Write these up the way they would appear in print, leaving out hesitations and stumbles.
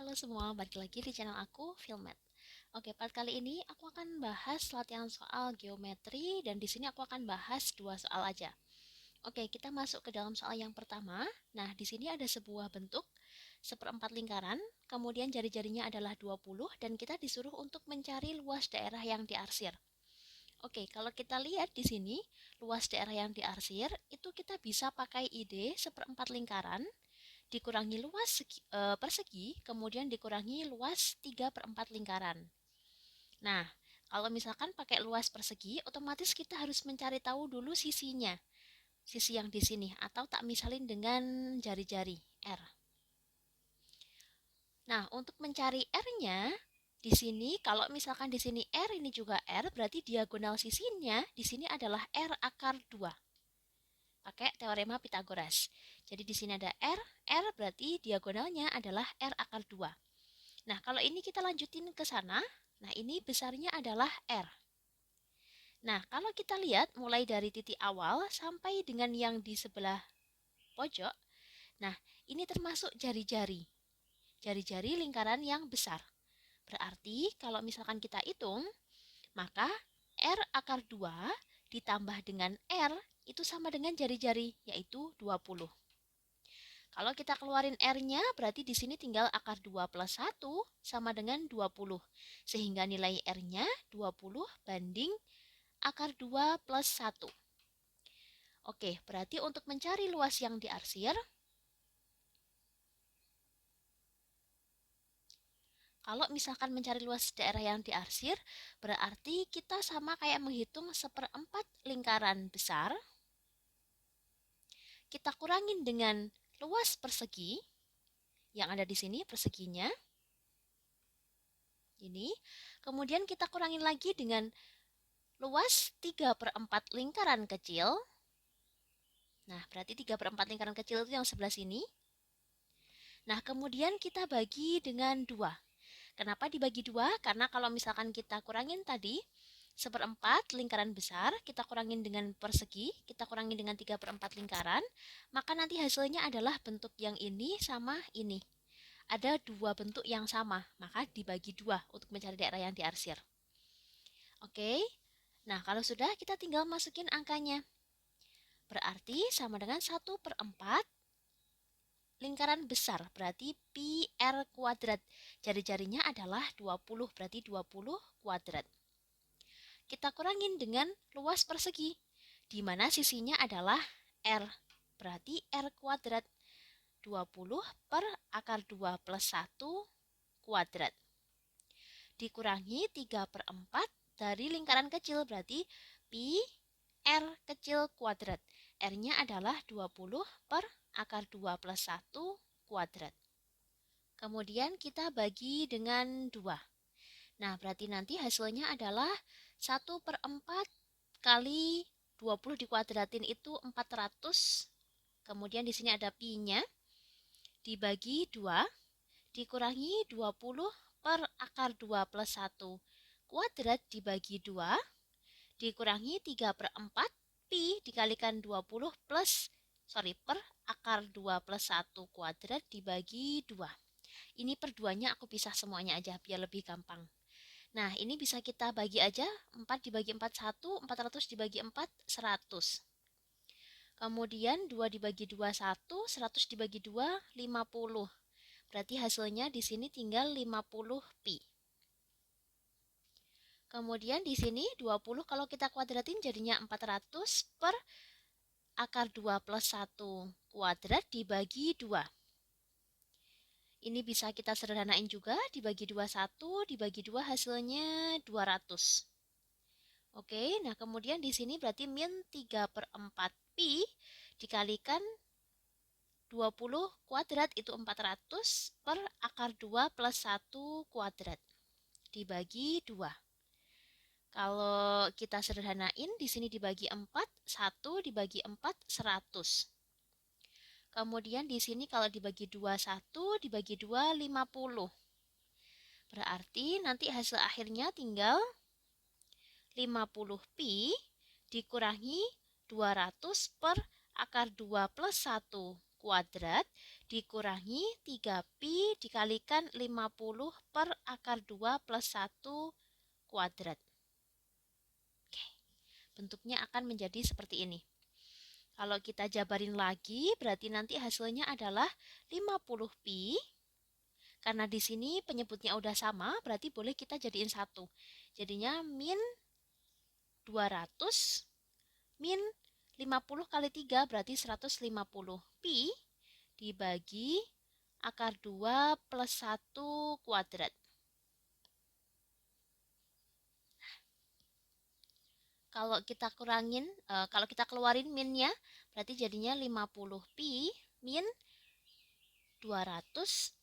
Halo semua, balik lagi di channel aku, Filmet. Oke, part kali ini aku akan bahas latihan soal geometri dan di sini aku akan bahas dua soal aja. Oke, kita masuk ke dalam soal yang pertama. Nah, di sini ada sebuah bentuk seperempat lingkaran, kemudian jari-jarinya adalah 20 dan kita disuruh untuk mencari luas daerah yang diarsir. Oke, kalau kita lihat di sini, luas daerah yang diarsir itu kita bisa pakai ide seperempat lingkaran dikurangi luas persegi, kemudian dikurangi luas 3 per 4 lingkaran. Nah, kalau misalkan pakai luas persegi, otomatis kita harus mencari tahu dulu sisinya. Sisi yang di sini, atau tak misalin dengan jari-jari, R. Nah, untuk mencari R-nya, di sini kalau misalkan di sini R ini juga R, berarti diagonal sisinya di sini adalah R akar 2. Pakai teorema Pitagoras. Jadi di sini ada R berarti diagonalnya adalah R akar 2. Nah, kalau ini kita lanjutin ke sana, nah ini besarnya adalah R. Nah, kalau kita lihat mulai dari titik awal sampai dengan yang di sebelah pojok, nah ini termasuk jari-jari. Jari-jari lingkaran yang besar. Berarti kalau misalkan kita hitung, maka R akar 2 ditambah dengan R itu sama dengan jari-jari, yaitu 20. Kalau kita keluarin R-nya, berarti di sini tinggal akar 2 plus 1 sama dengan 20. Sehingga nilai R-nya 20 banding akar 2 plus 1. Oke, berarti untuk mencari luas yang diarsir, kalau misalkan mencari luas daerah yang diarsir, berarti kita sama kayak menghitung seperempat lingkaran besar. Kita kurangin dengan luas persegi, yang ada di sini perseginya. Ini. Kemudian kita kurangin lagi dengan luas 3 per 4 lingkaran kecil. Nah, berarti 3 per 4 lingkaran kecil itu yang sebelah sini. Nah, kemudian kita bagi dengan 2. Kenapa dibagi 2? Karena kalau misalkan kita kurangin tadi, seperempat lingkaran besar, kita kurangin dengan persegi, kita kurangin dengan 3 per 4 lingkaran, maka nanti hasilnya adalah bentuk yang ini sama ini. Ada dua bentuk yang sama, maka dibagi 2 untuk mencari daerah yang diarsir. Oke, nah kalau sudah kita tinggal masukin angkanya. Berarti sama dengan 1 per 4 lingkaran besar, berarti pi r kuadrat. Jari-jarinya adalah 20, berarti 20 kuadrat. Kita kurangin dengan luas persegi, di mana sisinya adalah R, berarti R kuadrat. 20 per akar 2 plus 1 kuadrat. Dikurangi 3 per 4 dari lingkaran kecil, berarti pi R kecil kuadrat. R-nya adalah 20 per akar 2 plus 1 kuadrat. Kemudian kita bagi dengan 2. Nah, berarti nanti hasilnya adalah 1 per 4 kali 20 dikuadratin itu 400. Kemudian di sini ada pi-nya. Dibagi 2. Dikurangi 20 per akar 2 plus 1 kuadrat dibagi 2. Dikurangi 3 per 4 pi dikalikan 20 per akar 2 plus 1 kuadrat dibagi 2. Ini per 2-nya aku pisah semuanya aja biar lebih gampang. Nah, ini bisa kita bagi aja. 4 dibagi 4, 1. 400 dibagi 4, 100. Kemudian 2 dibagi 2, 1. 100 dibagi 2, 50. Berarti hasilnya di sini tinggal 50 pi. Kemudian di sini 20 kalau kita kuadratin jadinya 400 per akar 2 plus 1 kuadrat dibagi 2. Ini bisa kita sederhanain juga, dibagi 2, 1, dibagi 2 hasilnya 200. Oke, nah kemudian di sini berarti min 3 per 4 pi dikalikan 20 kuadrat itu 400 per akar 2 plus 1 kuadrat dibagi 2. Kalau kita sederhanain, di sini dibagi 4, 1 dibagi 4, 100. Kemudian di sini kalau dibagi 2, 1 dibagi 2, 50. Berarti nanti hasil akhirnya tinggal 50 pi dikurangi 200 per akar 2 plus 1 kuadrat dikurangi 3pi dikalikan 50 per akar 2 plus 1 kuadrat. Oke, bentuknya akan menjadi seperti ini. Kalau kita jabarin lagi, berarti nanti hasilnya adalah 50pi. Karena di sini penyebutnya udah sama, berarti boleh kita jadiin 1. Jadinya min 200 min 50 kali 3 berarti 150 pi dibagi akar 2 plus 1 kuadrat. Kalau kita keluarin minnya, berarti jadinya 50 pi min 200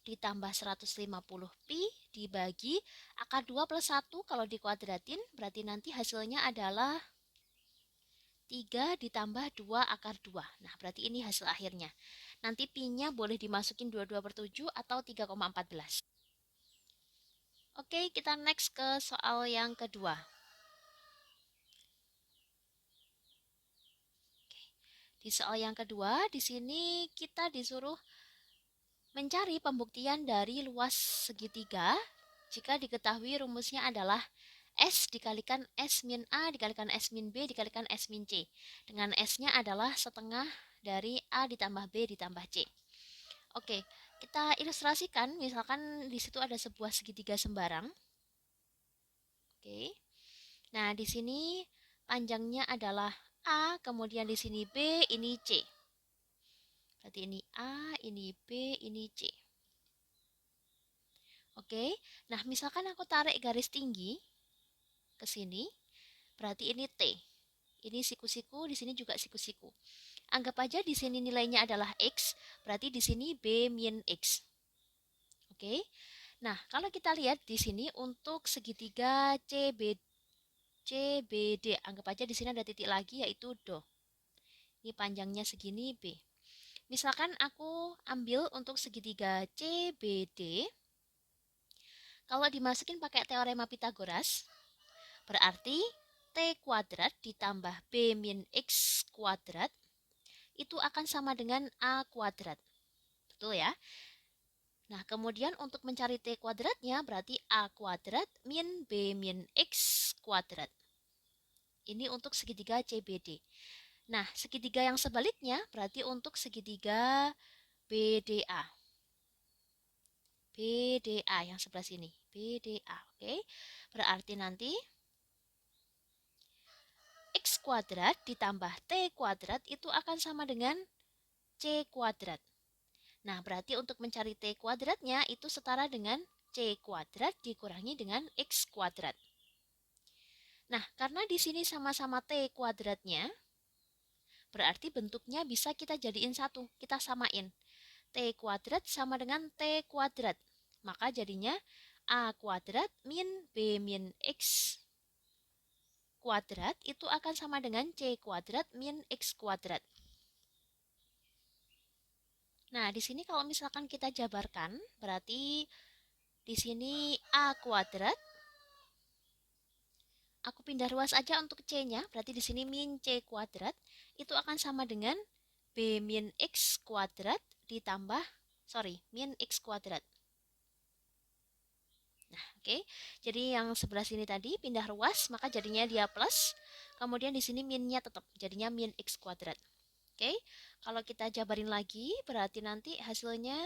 ditambah 150 pi dibagi akar 2 plus 1 kalau dikuadratin, berarti nanti hasilnya adalah 3 ditambah 2 akar 2. Nah, berarti ini hasil akhirnya. Nanti pi-nya boleh dimasukin 22/7 atau 3,14. Oke, kita next ke soal yang kedua. Di soal yang kedua, di sini kita disuruh mencari pembuktian dari luas segitiga jika diketahui rumusnya adalah S dikalikan S min A dikalikan S min B dikalikan S min C. Dengan S-nya adalah setengah dari A ditambah B ditambah C. Oke, kita ilustrasikan. Misalkan di situ ada sebuah segitiga sembarang. Oke. Nah, di sini panjangnya adalah A, kemudian di sini B, ini C. Berarti ini A, ini B, ini C. Oke. Nah, misalkan aku tarik garis tinggi ke sini, berarti ini T. Ini siku-siku, di sini juga siku-siku. Anggap aja di sini nilainya adalah X, berarti di sini B min X. Oke. Nah, kalau kita lihat di sini untuk segitiga CBD, anggap aja di sini ada titik lagi yaitu do. Ini panjangnya segini B. Misalkan aku ambil untuk segitiga CBD, kalau dimasukin pakai teorema Pitagoras, berarti T kuadrat ditambah B min X kuadrat itu akan sama dengan A kuadrat. Betul ya? Nah, kemudian untuk mencari T kuadratnya berarti A kuadrat min B min X kuadrat. Ini untuk segitiga CBD. Nah, segitiga yang sebaliknya berarti untuk segitiga BDA. BDA yang sebelah sini. BDA, oke. Berarti nanti X kuadrat ditambah T kuadrat itu akan sama dengan C kuadrat. Nah, berarti untuk mencari T kuadratnya itu setara dengan C kuadrat dikurangi dengan X kuadrat. Nah, karena di sini sama-sama T kuadratnya, berarti bentuknya bisa kita jadiin satu, kita samain. T kuadrat sama dengan T kuadrat. Maka jadinya A kuadrat min B min X kuadrat itu akan sama dengan C kuadrat min X kuadrat. Nah, di sini kalau misalkan kita jabarkan, berarti di sini A kuadrat. Aku pindah ruas aja untuk C-nya, berarti di sini min C kuadrat itu akan sama dengan B min X kuadrat ditambah, min X kuadrat. Nah, oke. Jadi yang sebelah sini tadi pindah ruas, maka jadinya dia plus. Kemudian di sini minnya tetap, jadinya min X kuadrat. Oke. Kalau kita jabarin lagi, berarti nanti hasilnya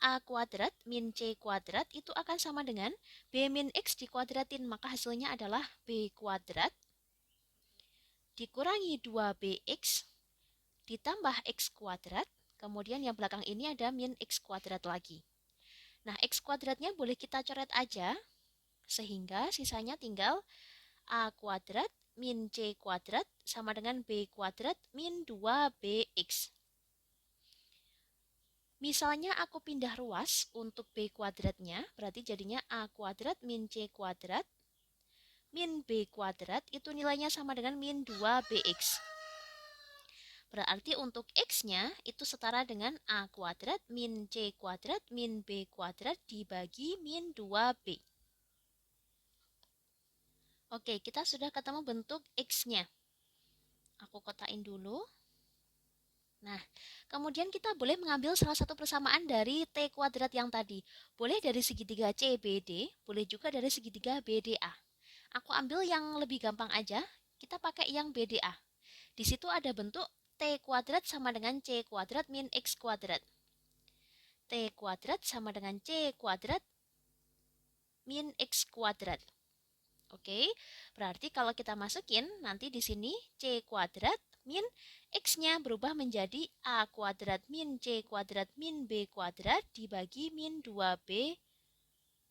A kuadrat min C kuadrat itu akan sama dengan B min X dikuadratin, maka hasilnya adalah B kuadrat dikurangi 2BX ditambah X kuadrat, kemudian yang belakang ini ada min X kuadrat lagi. Nah, X kuadratnya boleh kita coret aja, sehingga sisanya tinggal A kuadrat min C kuadrat sama dengan B kuadrat min 2BX. Misalnya aku pindah ruas untuk B kuadratnya, berarti jadinya A kuadrat min C kuadrat min B kuadrat itu nilainya sama dengan min 2BX. Berarti untuk X-nya itu setara dengan A kuadrat min C kuadrat min B kuadrat dibagi min 2B. Oke, kita sudah ketemu bentuk X-nya. Aku kotain dulu. Nah, kemudian kita boleh mengambil salah satu persamaan dari T kuadrat yang tadi. Boleh dari segitiga CBD, boleh juga dari segitiga BDA. Aku ambil yang lebih gampang aja, kita pakai yang BDA. Di situ ada bentuk T kuadrat sama dengan C kuadrat min X kuadrat. T kuadrat sama dengan C kuadrat min X kuadrat. Oke, berarti kalau kita masukin, nanti di sini C kuadrat min X-nya berubah menjadi A kuadrat min C kuadrat min B kuadrat dibagi min 2B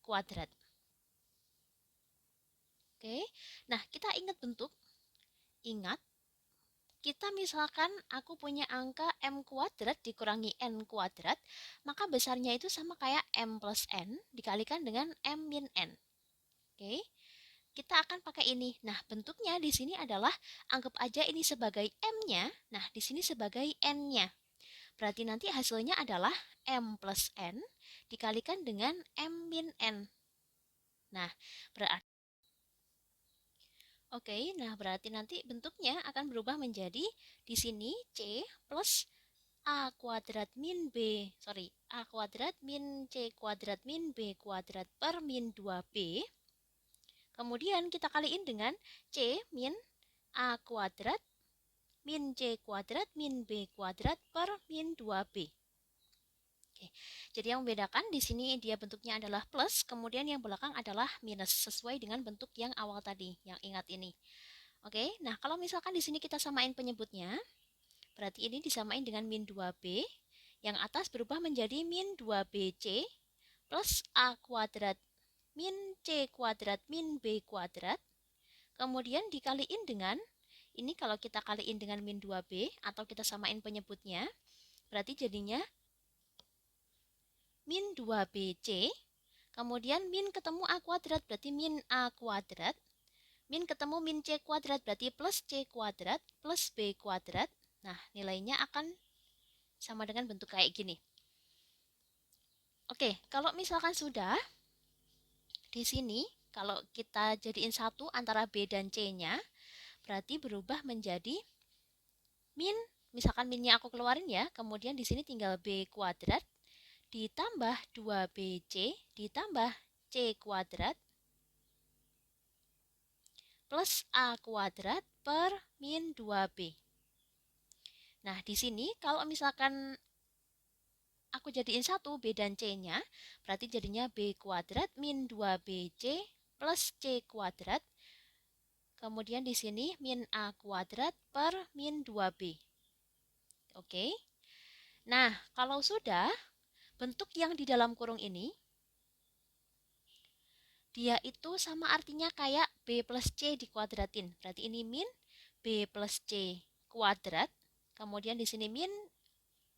kuadrat. Oke, nah kita ingat bentuk. Ingat, kita misalkan aku punya angka M kuadrat dikurangi N kuadrat, maka besarnya itu sama kayak M plus N dikalikan dengan M min N. Oke, kita akan pakai ini. Nah, bentuknya di sini adalah anggap aja ini sebagai M-nya, nah di sini sebagai N-nya. Berarti nanti hasilnya adalah M plus N dikalikan dengan M min N. Nah, berarti berarti nanti bentuknya akan berubah menjadi di sini C plus A kuadrat min B, A kuadrat min C kuadrat min B kuadrat per min 2B. Kemudian kita kaliin dengan C min A kuadrat min C kuadrat min B kuadrat per min 2B. Oke, jadi yang membedakan di sini dia bentuknya adalah plus, kemudian yang belakang adalah minus, sesuai dengan bentuk yang awal tadi, yang ingat ini. Oke, nah kalau misalkan di sini kita samain penyebutnya, berarti ini disamain dengan min 2B, yang atas berubah menjadi min 2BC plus A kuadrat min C kuadrat min B kuadrat, kemudian dikaliin dengan, ini kalau kita kaliin dengan min 2B, atau kita samain penyebutnya, berarti jadinya min 2BC, kemudian min ketemu A kuadrat berarti min A kuadrat, min ketemu min C kuadrat berarti plus C kuadrat plus B kuadrat. Nah, nilainya akan sama dengan bentuk kayak gini. Oke, kalau misalkan sudah, di sini kalau kita jadiin satu antara B dan C-nya, berarti berubah menjadi min, misalkan minnya aku keluarin ya, kemudian di sini tinggal B kuadrat ditambah 2BC ditambah C kuadrat plus A kuadrat per min 2B. Nah, di sini kalau misalkan aku jadiin satu B dan C-nya, berarti jadinya B kuadrat min 2BC plus C kuadrat. Kemudian di sini min A kuadrat per min 2B. Oke. Nah, kalau sudah, bentuk yang di dalam kurung ini, dia itu sama artinya kayak B plus C dikuadratin. Berarti ini min B plus C kuadrat. Kemudian di sini min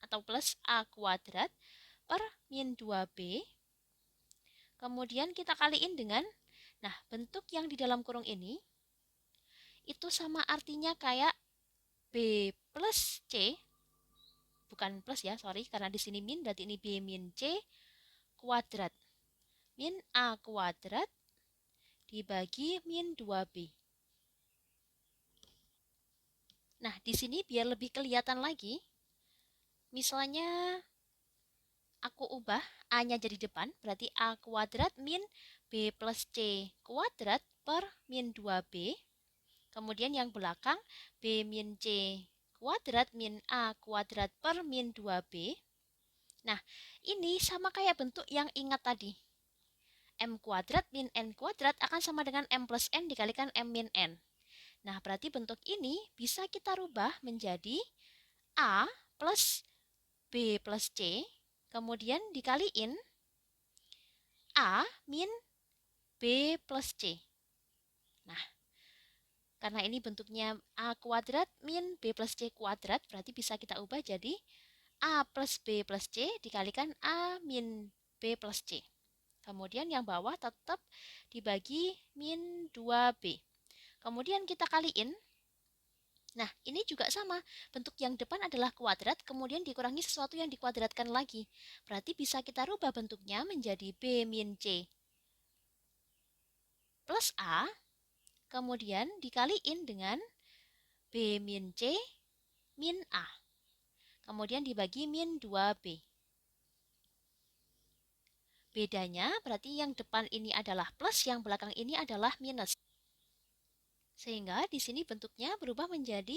atau plus A kuadrat per min 2B. Kemudian kita kaliin dengan, nah bentuk yang di dalam kurung ini, itu sama artinya kayak B plus C, bukan plus ya, karena di sini min, berarti ini B min C kuadrat. Min A kuadrat dibagi min 2B. Nah, di sini biar lebih kelihatan lagi, misalnya aku ubah A-nya jadi depan, berarti A kuadrat min B plus C kuadrat per min 2B. Kemudian yang belakang B min C kuadrat min A kuadrat per min 2B. Nah, ini sama kayak bentuk yang ingat tadi. M kuadrat min N kuadrat akan sama dengan M plus N dikalikan M min N. Nah, berarti bentuk ini bisa kita rubah menjadi A plus B plus C, kemudian dikaliin A min B plus C. Nah, karena ini bentuknya A kuadrat min B plus C kuadrat, berarti bisa kita ubah jadi A plus B plus C dikalikan A min B plus C. Kemudian yang bawah tetap dibagi min 2B. Kemudian kita kaliin. Nah, ini juga sama. Bentuk yang depan adalah kuadrat, kemudian dikurangi sesuatu yang dikuadratkan lagi. Berarti bisa kita rubah bentuknya menjadi B min C plus A, kemudian dikaliin dengan B min C min A. kemudian dibagi min 2B. Bedanya berarti yang depan ini adalah plus, yang belakang ini adalah minus. Sehingga di sini bentuknya berubah menjadi,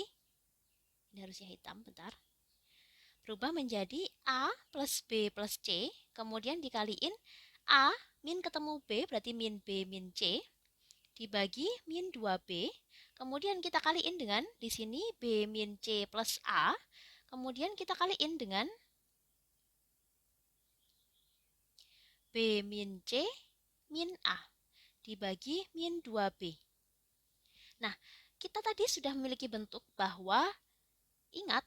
ini harusnya hitam, bentar. Berubah menjadi A plus B plus C, kemudian dikaliin A min ketemu B, berarti min B min C, dibagi min 2B, kemudian kita kaliin dengan di sini B min C plus A, kemudian kita kaliin dengan B min C min A, dibagi min 2B. Nah, kita tadi sudah memiliki bentuk bahwa, ingat,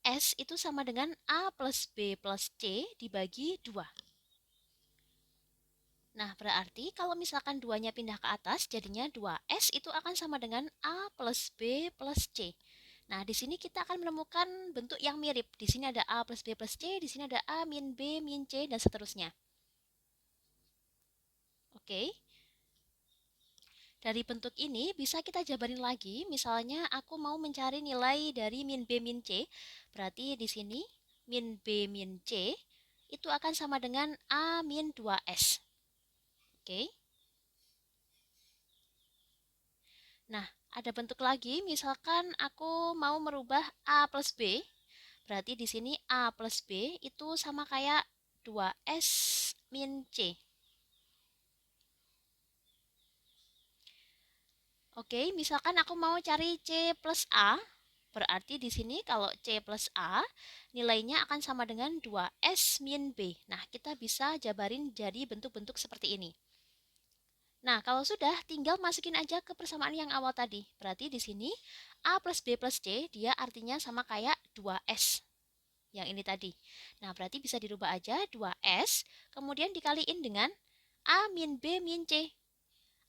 S itu sama dengan A plus B plus C dibagi 2. Nah, berarti kalau misalkan 2-nya pindah ke atas, jadinya 2S itu akan sama dengan A plus B plus C. Nah, di sini kita akan menemukan bentuk yang mirip. Di sini ada A plus B plus C, di sini ada A min B min C, dan seterusnya. Oke. Dari bentuk ini bisa kita jabarin lagi. Misalnya aku mau mencari nilai dari min B min C. Berarti di sini min B min C itu akan sama dengan A min 2S. Oke. Nah, ada bentuk lagi, misalkan aku mau merubah A plus B, berarti di sini A plus B itu sama kayak 2S min C. Oke, misalkan aku mau cari C plus A, berarti di sini kalau C plus A, nilainya akan sama dengan 2S min B. Nah, kita bisa jabarin jadi bentuk-bentuk seperti ini. Nah, kalau sudah, tinggal masukin aja ke persamaan yang awal tadi. Berarti di sini A plus B plus C, dia artinya sama kayak 2S. Yang ini tadi. Nah, berarti bisa dirubah aja 2S, kemudian dikaliin dengan A min B min C.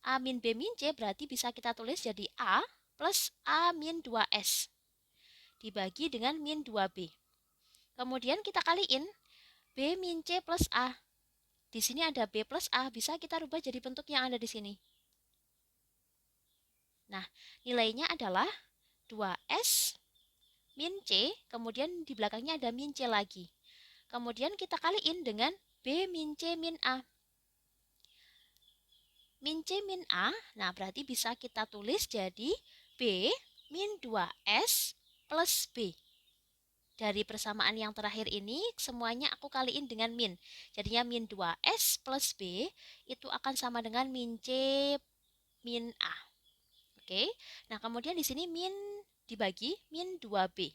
A min B min C berarti bisa kita tulis jadi A plus A min 2S. Dibagi dengan min 2B. Kemudian kita kaliin B min C plus A. Di sini ada B plus A, bisa kita rubah jadi bentuk yang ada di sini. Nah, nilainya adalah 2S min C, kemudian di belakangnya ada min C lagi. Kemudian kita kaliin dengan B min C min A. Min C min A, nah berarti bisa kita tulis jadi B min 2S plus B. Dari persamaan yang terakhir ini, semuanya aku kaliin dengan min. Jadinya min 2S plus B itu akan sama dengan min C min A. Oke, nah kemudian di sini min dibagi min 2B.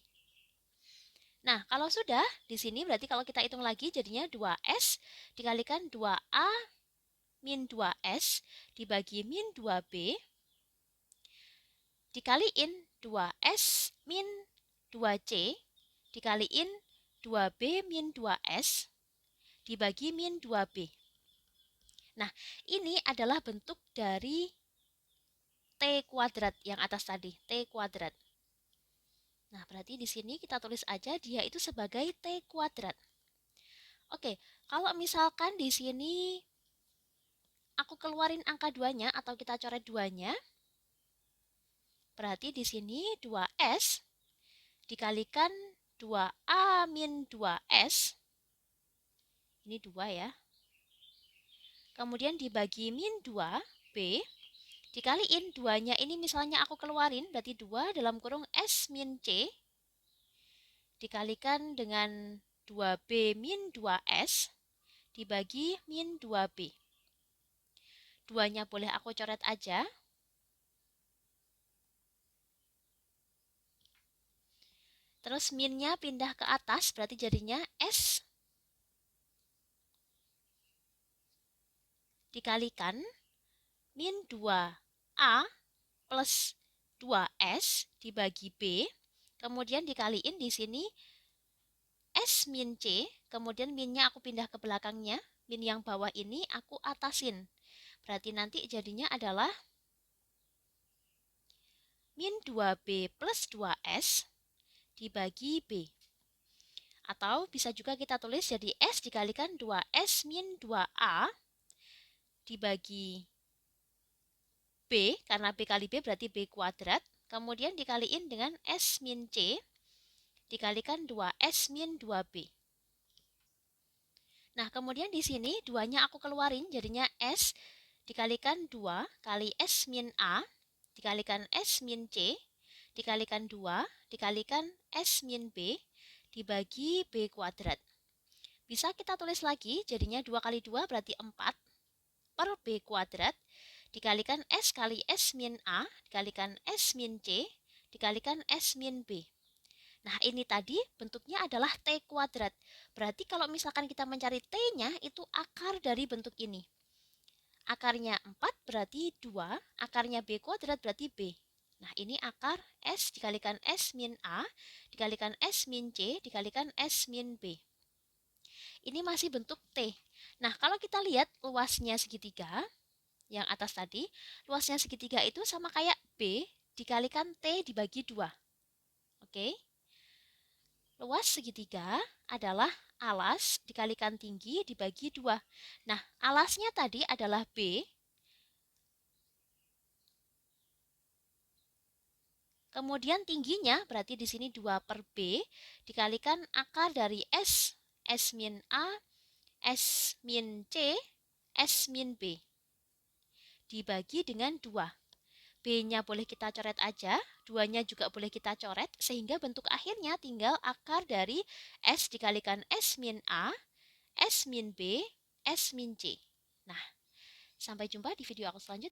Nah, kalau sudah, di sini berarti kalau kita hitung lagi jadinya 2S dikalikan 2A min 2S dibagi min 2B dikaliin 2S min 2C dikaliin 2B min 2S dibagi min 2B. Nah, ini adalah bentuk dari T kuadrat yang atas tadi, T kuadrat. Nah, berarti di sini kita tulis aja dia itu sebagai T kuadrat. Oke, kalau misalkan di sini aku keluarin angka 2-nya atau kita coret 2-nya, berarti di sini 2S dikalikan 2A min 2S. Ini 2 ya. Kemudian dibagi min 2B. Dikaliin 2-nya ini misalnya aku keluarin, berarti 2 dalam kurung S min C. Dikalikan dengan 2B min 2S. Dibagi min 2B. 2-nya boleh aku coret aja. Terus minnya pindah ke atas, berarti jadinya S dikalikan min 2A plus 2S dibagi B, kemudian dikaliin di sini S min C, kemudian minnya aku pindah ke belakangnya, min yang bawah ini aku atasin. Berarti nanti jadinya adalah min 2B plus 2S dibagi B. Atau bisa juga kita tulis jadi S dikalikan 2S min 2A dibagi B, karena B kali B berarti B kuadrat, kemudian dikaliin dengan S min C, dikalikan 2S min 2B. Nah, kemudian di sini 2-nya aku keluarin, jadinya S dikalikan 2 kali S min A, dikalikan S min C, dikalikan 2, dikalikan S min B, dibagi B kuadrat. Bisa kita tulis lagi, jadinya 2 kali 2 berarti 4 per B kuadrat, dikalikan S kali S min A, dikalikan S min C, dikalikan S min B. Nah, ini tadi bentuknya adalah T kuadrat. Berarti kalau misalkan kita mencari T-nya, itu akar dari bentuk ini. Akarnya 4 berarti 2, akarnya B kuadrat berarti B. Nah, ini akar S dikalikan S min A, dikalikan S min C, dikalikan S min B. Ini masih bentuk T. Nah, kalau kita lihat luasnya segitiga, yang atas tadi, luasnya segitiga itu sama kayak B dikalikan T dibagi 2. Oke? Luas segitiga adalah alas dikalikan tinggi dibagi 2. Nah, alasnya tadi adalah B. Kemudian tingginya berarti di sini 2 per B dikalikan akar dari S, S min A, S min C, S min B. Dibagi dengan 2. B-nya boleh kita coret aja, 2-nya juga boleh kita coret, sehingga bentuk akhirnya tinggal akar dari S dikalikan S min A, S min B, S min C. Nah, sampai jumpa di video aku selanjutnya.